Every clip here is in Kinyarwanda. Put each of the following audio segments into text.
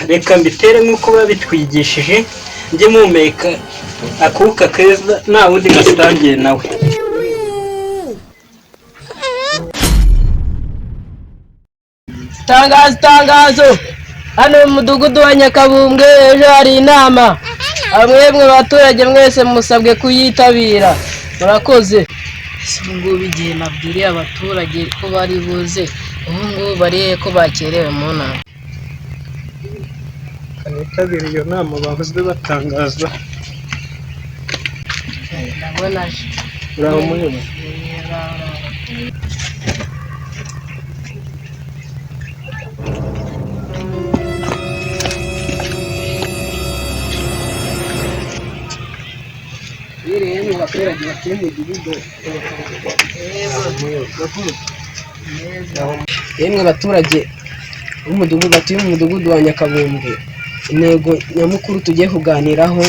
reka mbitere nk'uko babitwigishije njye mpumeka akuka keza nta wundi gasangiye nawe. Tangazo hano mu mudugudu wa Nyakabumbwe ejo hari inama, mwebwe abaturage mwese musabwe kuyitabira, murakoze. Ubu ngubu igihe nabwiriye abaturage ko bari buze, ubu ngubu bariye ko bakerewe mu nama. Kanitabira iyo nama bahozwe batangaza. Ndabona aje. Uraho muyobozi. Yemwe abaturage batuye mu mudugudu, yemwe abaturage b'umudugudu batuye mu mudugudu wa Nyakabumbwe, intego nyamukuru tugiye kuganiraho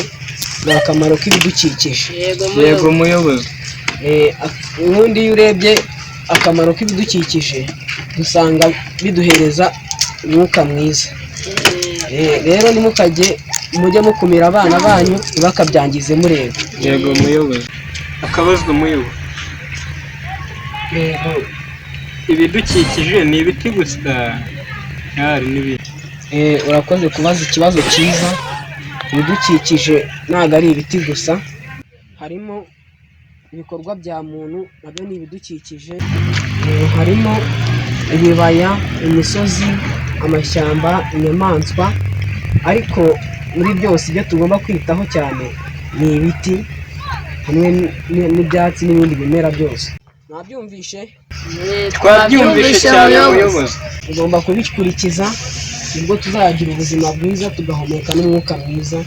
ni akamaro k'ibidukikije. Yego muyobozi. Ubundi iyo urebye akamaro k'ibidukikije dusanga biduhereza umwuka mwiza. Rero mujye mukumira abana banyu ntibakabyangize mureba. Yego muyobozi. Akabazwa muyobozi. Yego. Ibidukikije ni ibiti gusa hari n'ibindi. Urakoze kubaza ikibazo cyiza. Ibidukikije ntabwo ari ibiti gusa, harimo ibikorwa bya muntu nabyo ni ibidukikije. Harimo ibibaya, imisozi, amashyamba, inyamaswa, ariko muri byose ibyo tugomba kwitaho cyane ni ibiti hamwe n'ibyatsi n'ibindi bimera byose. Mwabyumvishe? Twabyumvishe cyane muyobozi. Tugomba kubikurikiza nibwo tuzagira ubuzima bwiza tugahumeka n'umwuka mwiza.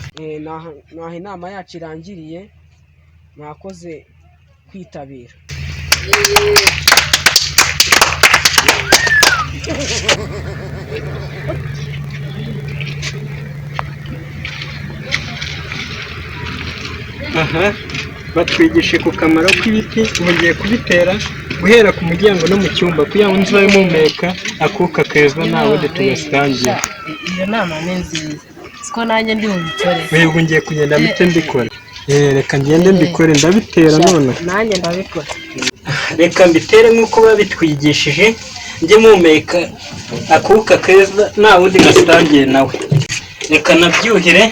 Naho inama yacu irangiriye, mwakoze kwitabira. Aha batwigishe ku kamaro k'ibiti, mugiye kubitera guhera ku muryango no mu cyumba kugira ngo nzibaye mpumeka akuka keza nta wundi tugasangiye. Iyo nama ni nziza, siko nanjye ndi bubikore. Ubu ngiye kugenda mpite mbikora. Reka ngende mbikore, ndabitera none. Nanjye ndabikora. Reka mbitere nk'uko babitwigishije njye mpumeka akuka keza nta wundi gasangiye nawe. Reka nabyuhire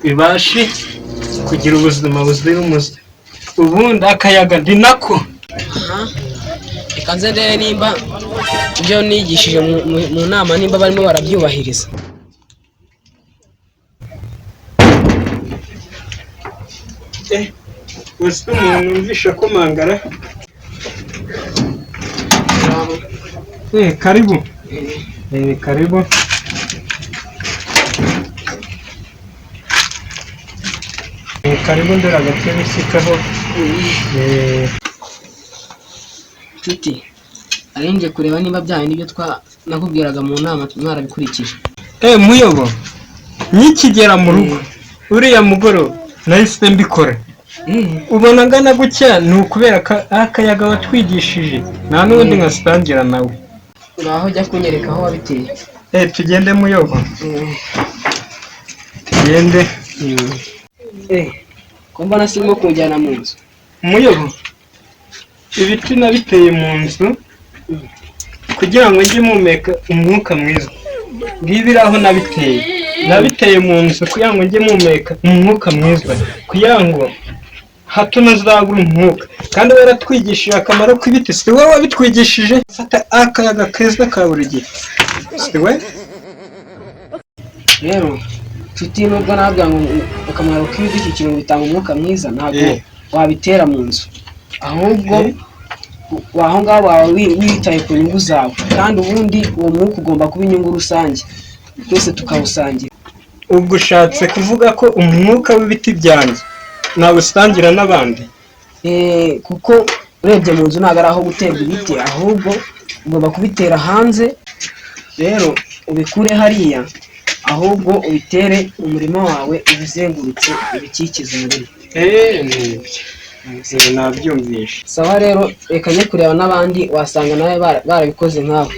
bibashe kugira ubuzima buzira umuze. Ubundi akayaga ndi nako. Reka nze ndebe nimba ibyo nigishije mu nama nimba barimo barabyubahiriza. Uzi umuntu wumvisha ko mangara. Karibu. Karibu. Karibu ndera agatebe sikaho. Tuti arinje kureba niba byaye nibyo nakubwiraga mu nama mwarabikurikije. Muyobo, nikigera mu rugo uriya mugoroba nahise mbikora. Ubona ngana gutya ni ukubera akayaga watwigishije nta n'ubundi nkasangira nawe. Uraho jya kunyereka aho wabiteye. Tugende muyobo. Tugende. Ko mbona sirimo kujyana mu nzu. Muyobo, ibiti nabiteye mu nzu kugira ngo njye mpumeka umwuka mwiza. Ngibira aho nabiteye mu nzu kugira ngo njye mpumeka umwuka mwiza, kugira ngo hato nazabura umwuka. Kandi waratwigishije akamaro k'ibiti, si wowe wabitwigishije? Fata akayaga keza ka buri gihe, si we? Rero nshuti, nubwo nabwira ngo akamaro k'ibidukikije bitanga umwuka mwiza, ntabwo wabitera mu nzu, ahubwo aho ngaho waba witaye ku nyungu zawe, kandi ubundi uwo mwuka ugomba kuba inyungu rusange, twese tukawusangira. Ubwo ushatse kuvuga ko umwuka w'ibiti byanjye nawusangira n'abandi? Kuko urebye mu nzu ntabwo ari aho guterwa ibiti, ahubwo ugomba kubitera hanze. Rero ubikure hariya, ahubwo ubitere umurima wawe ubizengurutse ubikikize muri. Nabyumvishe. Sawa rero, reka njye kureba n'abandi wasanga nawe barabikoze nkawe.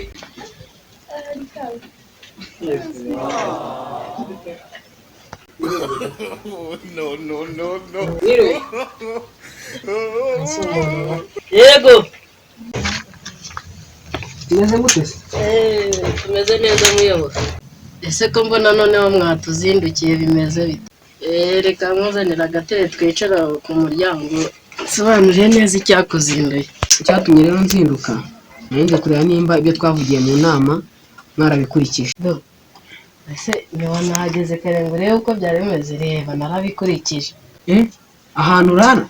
Mwiriwe. Yego. Tumeze gute se? Tumeze neza muyobozi. Ese ko mbona noneho mwatuzindukiye bimeze bite? Reka nkuzanira agatebe twicara ku muryango nsobanurire neza icyakuzinduye. Icyatumye rero nzinduka nanje kureba nimba ibyo twavugiye mu nama mwarabikurikije. Ese niba nahageze kare ngo urebe uko byari bimeze, reba narabikurikije. Ahantu urara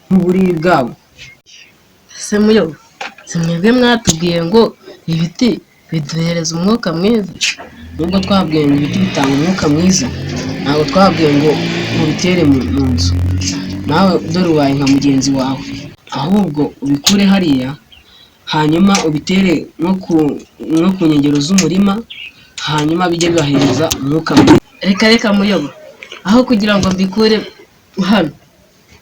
mu buriri bwabo. Ese muyobo, si mwebwe mwatubwiye ngo ibiti biduhereza umwuka mwiza? Nubwo twabwiye ngo ibiti bitanga umwuka mwiza, ntabwo twabwiye ngo mubitere mu nzu. Nawe dore ubaye nka mugenzi wawe, ahubwo ubikure hariya hanyuma ubitere nko ku nkengero z'umurima, hanyuma bijye bibahereza umwuka mwiza. Reka muyobo, aho kugira ngo mbikure hano,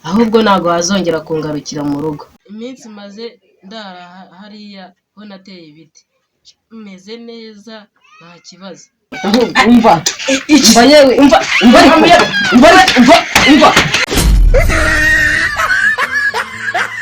ahubwo ntabwo wazongera kungarukira mu rugo. Iminsi maze ndara hariya ho nateye ibiti, meze neza nta kibazo. Umva yewe umva